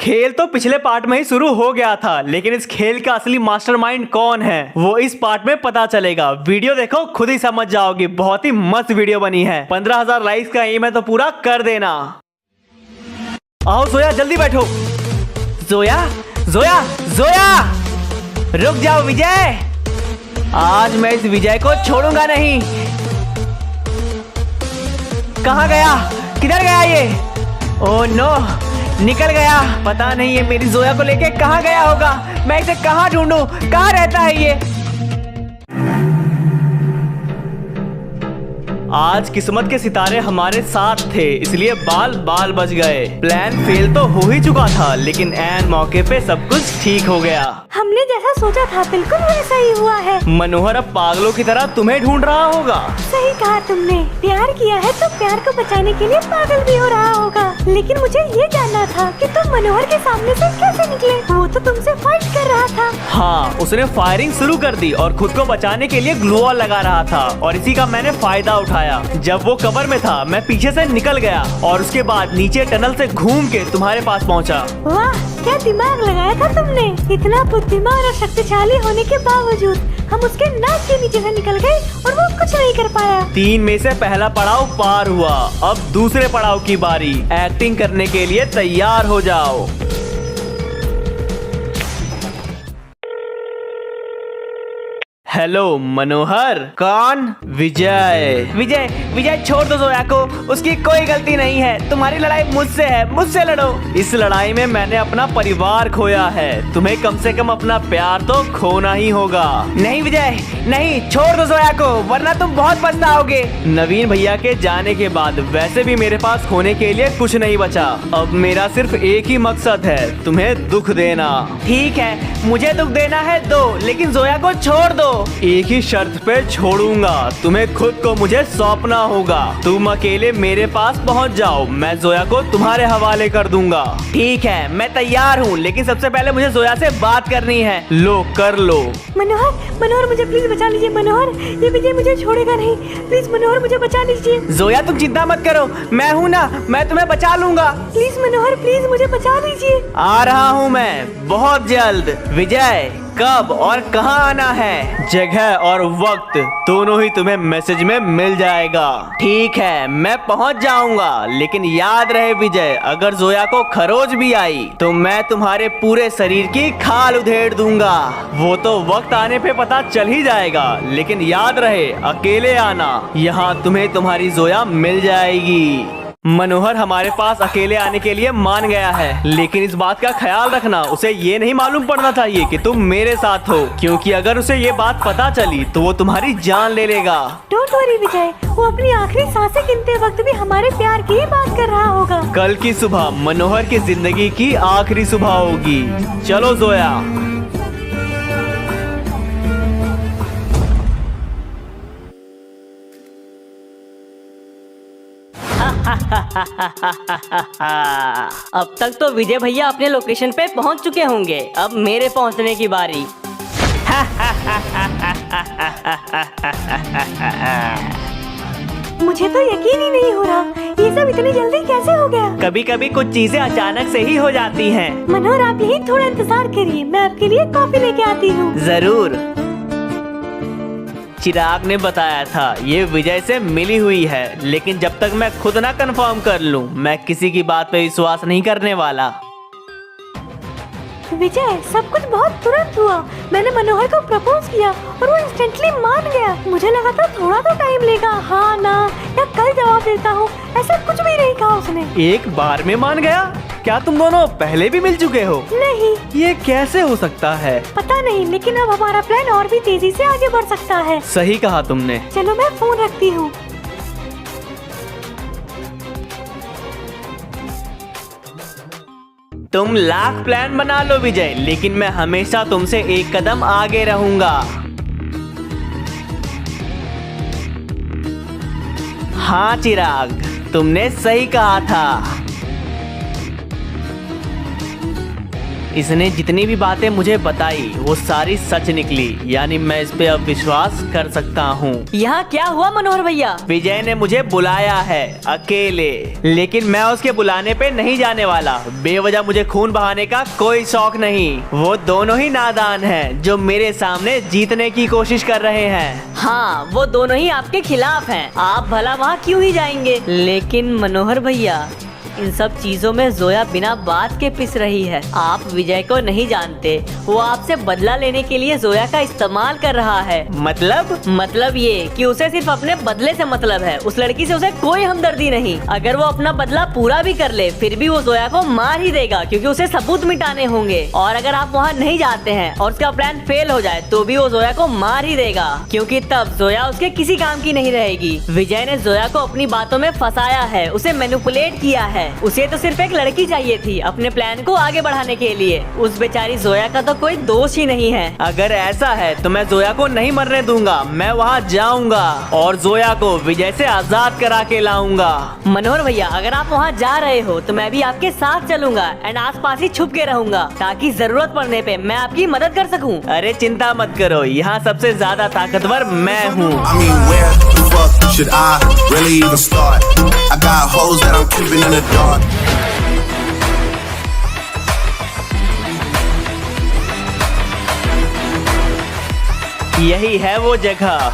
खेल तो पिछले पार्ट में ही शुरू हो गया था, लेकिन इस खेल का असली मास्टरमाइंड कौन है वो इस पार्ट में पता चलेगा। वीडियो देखो, खुद ही समझ जाओगे। बहुत ही मस्त वीडियो बनी है। 15,000 लाइक्स का एम है तो पूरा कर देना। आओ जोया, जल्दी बैठो। जोया जोया जोया, रुक जाओ विजय, आज मैं इस विजय को छोड़ूंगा नहीं। कहाँ गया, किधर गया ये? ओह नो, निकल गया। पता नहीं ये मेरी जोया को लेके कहाँ गया होगा। मैं इसे कहाँ ढूंढूं, कहाँ रहता है ये? आज किस्मत के सितारे हमारे साथ थे, इसलिए बाल बाल बच गए। प्लान फेल तो हो ही चुका था, लेकिन ऐन मौके पे सब कुछ ठीक हो गया। हमने जैसा सोचा था बिल्कुल वैसा ही हुआ है। मनोहर अब पागलों की तरह तुम्हें ढूंढ रहा होगा। सही कहा तुमने, प्यार किया है तो प्यार को बचाने के लिए पागल भी हो रहा होगा। लेकिन मुझे ये जानना था कि तुम मनोहर के सामने से कैसे निकले? वो तो तुमसे फाइट कर रहा था। हाँ, उसने फायरिंग शुरू कर दी और खुद को बचाने के लिए ग्लू वॉल लगा रहा था, और इसी का मैंने फायदा उठाया। जब वो कवर में था, मैं पीछे से निकल गया और उसके बाद नीचे टनल से घूम के तुम्हारे पास पहुंचा। वाह, क्या दिमाग लगाया था तुमने। इतना बुद्धिमान और शक्तिशाली होने के बावजूद हम उसके नाक के नीचे से निकल गए और वो कुछ नहीं कर पाया। 3 में से पहला पड़ाव पार हुआ, अब दूसरे पड़ाव की बारी। एक्टिंग करने के लिए तैयार हो जाओ। हेलो मनोहर। कौन? विजय। विजय विजय, छोड़ दो जोया को, उसकी कोई गलती नहीं है। तुम्हारी लड़ाई मुझसे है, मुझसे लड़ो। इस लड़ाई में मैंने अपना परिवार खोया है, तुम्हें कम से कम अपना प्यार तो खोना ही होगा। नहीं विजय नहीं, छोड़ दो जोया को, वरना तुम बहुत पछताओगे। नवीन भैया के जाने के बाद वैसे भी मेरे पास खोने के लिए कुछ नहीं बचा। अब मेरा सिर्फ एक ही मकसद है, तुम्हें दुख देना। ठीक है, मुझे दुख देना है दो, लेकिन जोया को छोड़ दो। एक ही शर्त पे छोड़ूंगा, तुम्हें खुद को मुझे सौंपना होगा। तुम अकेले मेरे पास पहुंच जाओ, मैं जोया को तुम्हारे हवाले कर दूंगा। ठीक है, मैं तैयार हूँ, लेकिन सबसे पहले मुझे जोया से बात करनी है। लो, कर लो। मनोहर, मनोहर मुझे प्लीज बचा लीजिए। मनोहर, ये विजय मुझे छोड़ेगा नहीं। प्लीज मनोहर, मुझे बचा लीजिए। जोया तुम चिंता मत करो, मैं हूँ ना, मैं तुम्हें बचा लूंगा। प्लीज मनोहर, प्लीज मुझे बचा लीजिए। आ रहा हूँ मैं बहुत जल्द। विजय, कब और कहाँ आना है? जगह और वक्त दोनों ही तुम्हें मैसेज में मिल जाएगा। ठीक है, मैं पहुँच जाऊंगा, लेकिन याद रहे विजय, अगर जोया को खरोच भी आई तो मैं तुम्हारे पूरे शरीर की खाल उधेड़ दूंगा। वो तो वक्त आने पे पता चल ही जाएगा, लेकिन याद रहे अकेले आना, यहाँ तुम्हें तुम्हारी जोया मिल जाएगी। मनोहर हमारे पास अकेले आने के लिए मान गया है, लेकिन इस बात का ख्याल रखना, उसे ये नहीं मालूम पड़ना चाहिए कि तुम मेरे साथ हो, क्योंकि अगर उसे ये बात पता चली तो वो तुम्हारी जान ले लेगा। डोंट वरी विजय, वो अपनी आखिरी सांसें गिनते वक्त भी हमारे प्यार की ही बात कर रहा होगा। कल की सुबह मनोहर की जिंदगी की आखिरी सुबह होगी। चलो जोया। अब तक तो विजय भैया अपने लोकेशन पे पहुंच चुके होंगे, अब मेरे पहुंचने की बारी। मुझे तो यकीन ही नहीं हो रहा, ये सब इतनी जल्दी कैसे हो गया। कभी कभी कुछ चीजें अचानक से ही हो जाती हैं। मनोहर, आप यही थोड़ा इंतजार करिए, मैं आपके लिए कॉफी लेके आती हूँ। जरूर। चिराग ने बताया था ये विजय से मिली हुई है, लेकिन जब तक मैं खुद ना कंफर्म कर लूं, मैं किसी की बात पे विश्वास नहीं करने वाला। विजय, सब कुछ बहुत तुरंत हुआ। मैंने मनोहर को प्रपोज किया और वो इंस्टेंटली मान गया। मुझे लगा था थोड़ा तो टाइम लेगा, हाँ ना, या कल जवाब देता हूँ, ऐसा कुछ भी नहीं कहा उसने। एक बार में मान गया? क्या तुम दोनों पहले भी मिल चुके हो? नहीं। ये कैसे हो सकता है? पता नहीं, लेकिन अब हमारा प्लान और भी तेजी से आगे बढ़ सकता है। सही कहा तुमने। चलो मैं फोन रखती हूँ। तुम लाख प्लान बना लो विजय, लेकिन मैं हमेशा तुमसे एक कदम आगे रहूंगा। हाँ चिराग, तुमने सही कहा था। इसने जितनी भी बातें मुझे बताई वो सारी सच निकली, यानी मैं इस पे अब विश्वास कर सकता हूँ। यहाँ क्या हुआ मनोहर भैया? विजय ने मुझे बुलाया है अकेले, लेकिन मैं उसके बुलाने पे नहीं जाने वाला। बेवजह मुझे खून बहाने का कोई शौक नहीं। वो दोनों ही नादान हैं जो मेरे सामने जीतने की कोशिश कर रहे हैं। हाँ, वो दोनों ही आपके खिलाफ हैं। आप भला वहाँ क्यों ही जाएंगे? लेकिन मनोहर भैया, इन सब चीजों में जोया बिना बात के पिस रही है। आप विजय को नहीं जानते, वो आपसे बदला लेने के लिए जोया का इस्तेमाल कर रहा है। मतलब ये कि उसे सिर्फ अपने बदले से मतलब है। उस लड़की से उसे कोई हमदर्दी नहीं। अगर वो अपना बदला पूरा भी कर ले, फिर भी वो जोया को मार ही देगा, क्योंकि उसे सबूत मिटाने होंगे। और अगर आप वहाँ नहीं जाते हैं और उसका प्लान फेल हो जाए, तो भी वो जोया को मार ही देगा, क्योंकि तब जोया उसके किसी काम की नहीं रहेगी। विजय ने जोया को अपनी बातों में फंसाया है, उसे मैनिपुलेट किया है। उसे तो सिर्फ एक लड़की चाहिए थी अपने प्लान को आगे बढ़ाने के लिए। उस बेचारी जोया का तो कोई दोष ही नहीं है। अगर ऐसा है तो मैं जोया को नहीं मरने दूंगा। मैं वहाँ जाऊंगा और जोया को विजय से आजाद करा के लाऊंगा। मनोहर भैया, अगर आप वहाँ जा रहे हो तो मैं भी आपके साथ चलूंगा एंड आसपास ही छुप के रहूंगा, ताकि जरूरत पड़ने पे मैं आपकी मदद कर सकूं। अरे चिंता मत करो, यहाँ सबसे ज्यादा ताकतवर मैं हूँ। I mean, where the fuck should I really even start? I got hoes that I'm keeping in the dark. यही है वो जगह।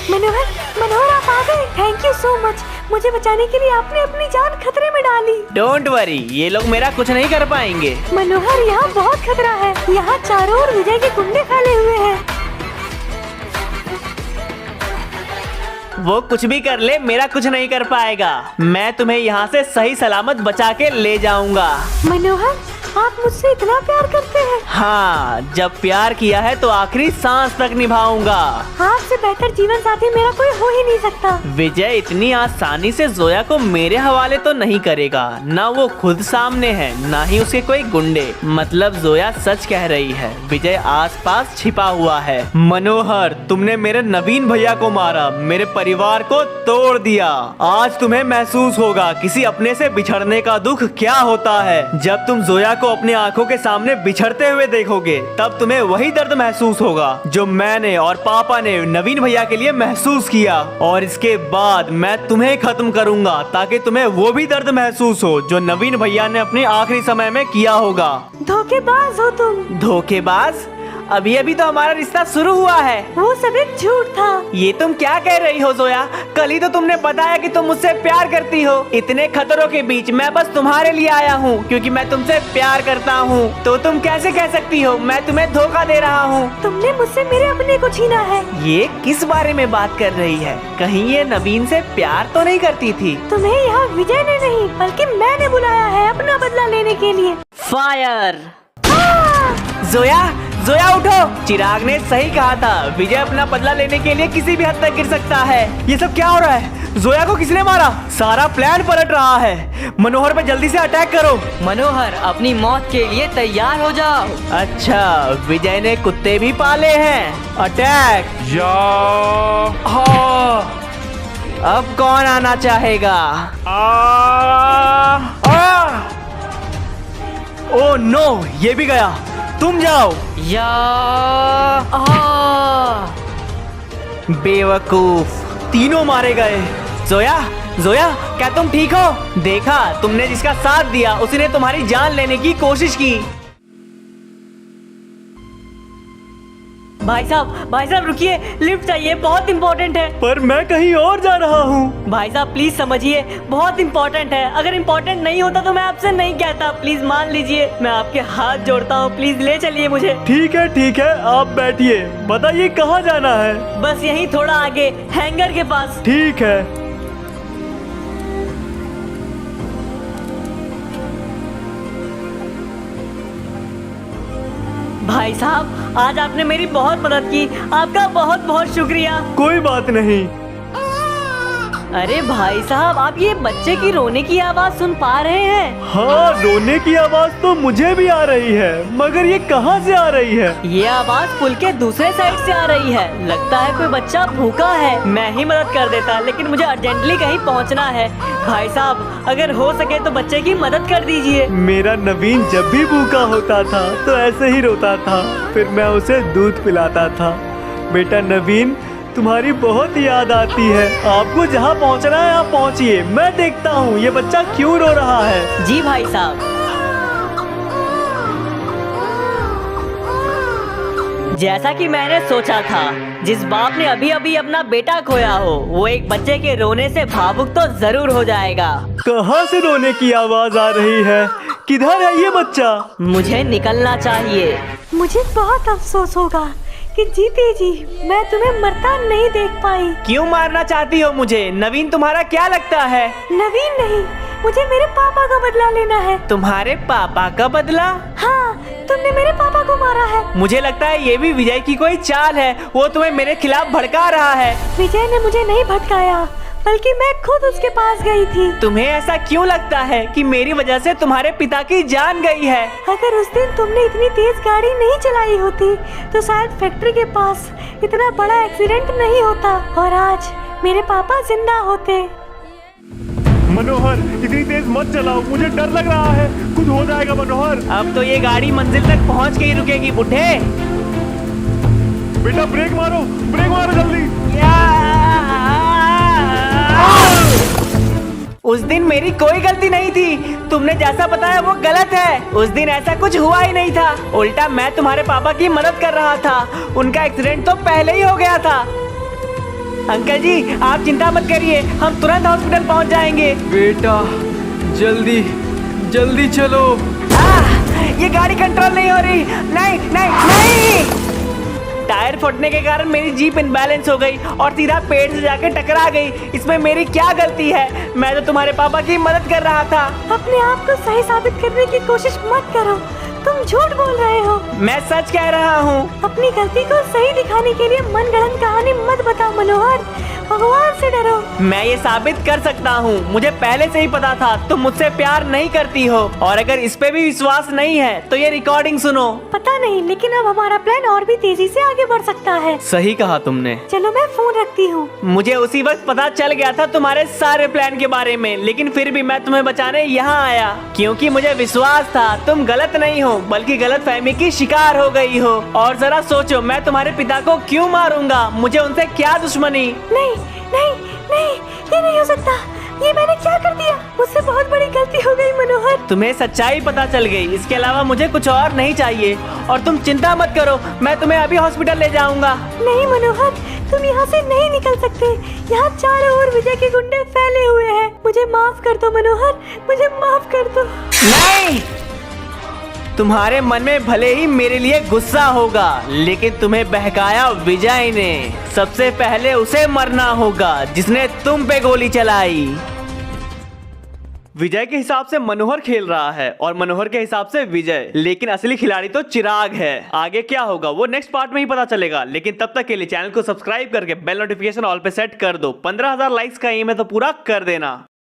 मनोहर आप आ गए। Thank you so much. मुझे बचाने के लिए आपने अपनी जान खतरे में डाली। डोंट वरी, ये लोग मेरा कुछ नहीं कर पाएंगे। मनोहर, यहाँ बहुत खतरा है। यहाँ चारों ओर विजय के गुंडे फैले हुए हैं। वो कुछ भी कर ले, मेरा कुछ नहीं कर पाएगा। मैं तुम्हें यहाँ से सही सलामत बचा के ले जाऊंगा। मनोहर, आप मुझसे इतना प्यार करते हैं? हाँ, जब प्यार किया है तो आखिरी सांस तक निभाऊंगा। आपसे बेहतर जीवन साथी मेरा कोई हो ही नहीं सकता। विजय इतनी आसानी से जोया को मेरे हवाले तो नहीं करेगा। ना वो खुद सामने है, ना ही उसके कोई गुंडे। मतलब जोया सच कह रही है, विजय आसपास छिपा हुआ है। मनोहर, तुमने मेरे नवीन भैया को मारा, मेरे परिवार को तोड़ दिया। आज तुम्हें महसूस होगा किसी अपने से बिछड़ने का दुख क्या होता है। जब तुम जोया को अपनी आंखों के सामने बिछड़ते हुए देखोगे, तब तुम्हें वही दर्द महसूस होगा जो मैंने और पापा ने नवीन भैया के लिए महसूस किया। और इसके बाद मैं तुम्हें खत्म करूंगा, ताकि तुम्हें वो भी दर्द महसूस हो जो नवीन भैया ने अपने आखिरी समय में किया होगा। धोखेबाज हो तुम। धोखेबाज? अभी अभी तो हमारा रिश्ता शुरू हुआ है। वो सब एक झूठ था। ये तुम क्या कह रही हो जोया? कल ही तो तुमने बताया कि तुम मुझसे प्यार करती हो। इतने खतरों के बीच मैं बस तुम्हारे लिए आया हूँ, क्योंकि मैं तुमसे प्यार करता हूँ। तो तुम कैसे कह सकती हो मैं तुम्हें धोखा दे रहा हूँ? तुमने मुझसे मेरे अपने को छीना है। ये किस बारे में बात कर रही है? कहीं ये नवीन से प्यार तो नहीं करती थी? तुम्हें यहाँ विजय ने नहीं, बल्कि मैंने बुलाया है अपना बदला लेने के लिए। फायर! जोया, जोया उठो। चिराग ने सही कहा था, विजय अपना बदला लेने के लिए किसी भी हद तक गिर सकता है। ये सब क्या हो रहा है? जोया को किसने मारा? सारा प्लान पलट रहा है। मनोहर पे जल्दी से अटैक करो। मनोहर, अपनी मौत के लिए तैयार हो जाओ। अच्छा, विजय ने कुत्ते भी पाले हैं। अटैक! हाँ। अब कौन आना चाहेगा? ओ नो, ये भी गया। तुम जाओ। या बेवकूफ, तीनों मारे गए। जोया, जोया, क्या तुम ठीक हो? देखा, तुमने जिसका साथ दिया उसने तुम्हारी जान लेने की कोशिश की। भाई साहब रुकिए, लिफ्ट चाहिए, बहुत इम्पोर्टेंट है। पर मैं कहीं और जा रहा हूँ। भाई साहब प्लीज समझिए, बहुत इम्पोर्टेंट है। अगर इम्पोर्टेंट नहीं होता तो मैं आपसे नहीं कहता। प्लीज मान लीजिए, मैं आपके हाथ जोड़ता हूँ, प्लीज ले चलिए मुझे। ठीक है, आप बैठिए। बताइए कहाँ जाना है? बस यही थोड़ा आगे, हैंगर के पास। ठीक है। भाई साहब, आज आपने मेरी बहुत मदद की, आपका बहुत बहुत शुक्रिया। कोई बात नहीं। अरे भाई साहब, आप ये बच्चे की रोने की आवाज सुन पा रहे हैं? हाँ, रोने की आवाज तो मुझे भी आ रही है, मगर ये कहाँ से आ रही है? ये आवाज पुल के दूसरे साइड से आ रही है। लगता है कोई बच्चा भूखा है। मैं ही मदद कर देता, लेकिन मुझे अर्जेंटली कहीं पहुंचना है। भाई साहब, अगर हो सके तो बच्चे की मदद कर दीजिए। मेरा नवीन जब भी भूखा होता था तो ऐसे ही रोता था, फिर मैं उसे दूध पिलाता था। बेटा नवीन, तुम्हारी बहुत याद आती है। आपको जहाँ पहुँचना है आप पहुँचिए, मैं देखता हूँ ये बच्चा क्यों रो रहा है। जी भाई साहब। जैसा कि मैंने सोचा था, जिस बाप ने अभी अभी अपना बेटा खोया हो, वो एक बच्चे के रोने से भावुक तो जरूर हो जाएगा। कहाँ से रोने की आवाज आ रही है? किधर है ये बच्चा? मुझे निकलना चाहिए। मुझे बहुत अफसोस होगा कि जीते जी मैं तुम्हें मरता नहीं देख पाई। क्यों मारना चाहती हो मुझे? नवीन तुम्हारा क्या लगता है? नवीन नहीं, मुझे मेरे पापा का बदला लेना है। तुम्हारे पापा का बदला? हाँ, तुमने मेरे पापा को मारा है। मुझे लगता है ये भी विजय की कोई चाल है, वो तुम्हें मेरे खिलाफ भड़का रहा है। विजय ने मुझे नहीं भटकाया, बल्कि मैं खुद उसके पास गई थी। तुम्हें ऐसा क्यों लगता है कि मेरी वजह से तुम्हारे पिता की जान गई है? अगर उस दिन तुमने इतनी तेज गाड़ी नहीं चलाई होती तो शायद फैक्ट्री के पास इतना बड़ा एक्सीडेंट नहीं होता और आज मेरे पापा जिंदा होते। मनोहर, इतनी तेज मत चलाओ, मुझे डर लग रहा है। कुछ हो जाएगा मनोहर। अब तो ये गाड़ी मंजिल तक पहुंच के ही रुकेगी बुढ़े। बेटा ब्रेक मारो जल्दी। उस दिन मेरी कोई गलती नहीं थी, तुमने जैसा बताया वो गलत है। उस दिन ऐसा कुछ हुआ ही नहीं था, उल्टा मैं तुम्हारे पापा की मदद कर रहा था। उनका एक्सीडेंट तो पहले ही हो गया था। अंकल जी, आप चिंता मत करिए, हम तुरंत हॉस्पिटल पहुंच जाएंगे। बेटा जल्दी जल्दी चलो। ये गाड़ी कंट्रोल नहीं हो रही। नहीं नहीं नहीं, टायर फटने के कारण मेरी जीप इनबैलेंस हो गई और सीधा पेड़ से जाके टकरा गई। इसमें मेरी क्या गलती है? मैं तो तुम्हारे पापा की मदद कर रहा था। अपने आप को सही साबित करने की कोशिश मत करो, तुम झूठ बोल रहे हो। मैं सच कह रहा हूँ। अपनी गलती को सही दिखाने के लिए मनगढ़ंत कहानी मत बताओ मनोहर, भगवान से डरो। मैं ये साबित कर सकता हूँ, मुझे पहले से ही पता था तुम मुझसे प्यार नहीं करती हो। और अगर इस पे भी विश्वास नहीं है तो ये रिकॉर्डिंग सुनो। पता नहीं, लेकिन अब हमारा प्लान और भी तेजी से आगे बढ़ सकता है। सही कहा तुमने। चलो मैं फोन रखती हूँ। मुझे उसी वक्त पता चल गया था तुम्हारे सारे प्लान के बारे में, लेकिन फिर भी मैं तुम्हें बचाने यहाँ आया, क्योंकि मुझे विश्वास था तुम गलत नहीं हो, बल्कि गलतफहमी की शिकार हो गई हो। और जरा सोचो, मैं तुम्हारे पिता को क्यों मारूंगा? मुझे उनसे क्या दुश्मनी? नहीं नहीं नहीं, ये नहीं हो सकता। ये मैंने क्या कर दिया? मुझसे बहुत बड़ी गलती हो गई मनोहर। तुम्हें सच्चाई पता चल गई, इसके अलावा मुझे कुछ और नहीं चाहिए। और तुम चिंता मत करो, मैं तुम्हें अभी हॉस्पिटल ले जाऊंगा। नहीं मनोहर, तुम यहाँ से नहीं निकल सकते। यहाँ चारों ओर विजय के गुंडे फैले हुए हैं। मुझे माफ कर दो मनोहर, मुझे माफ कर दो। नहीं, तुम्हारे मन में भले ही मेरे लिए गुस्सा होगा, लेकिन तुम्हें बहकाया विजय ने। सबसे पहले उसे मरना होगा जिसने तुम पे गोली चलाई। विजय के हिसाब से मनोहर खेल रहा है और मनोहर के हिसाब से विजय, लेकिन असली खिलाड़ी तो चिराग है। आगे क्या होगा वो नेक्स्ट पार्ट में ही पता चलेगा, लेकिन तब तक के लिए चैनल को सब्सक्राइब करके बेल नोटिफिकेशन ऑल पे सेट कर दो। 15,000 लाइक्स का एम है तो पूरा कर देना।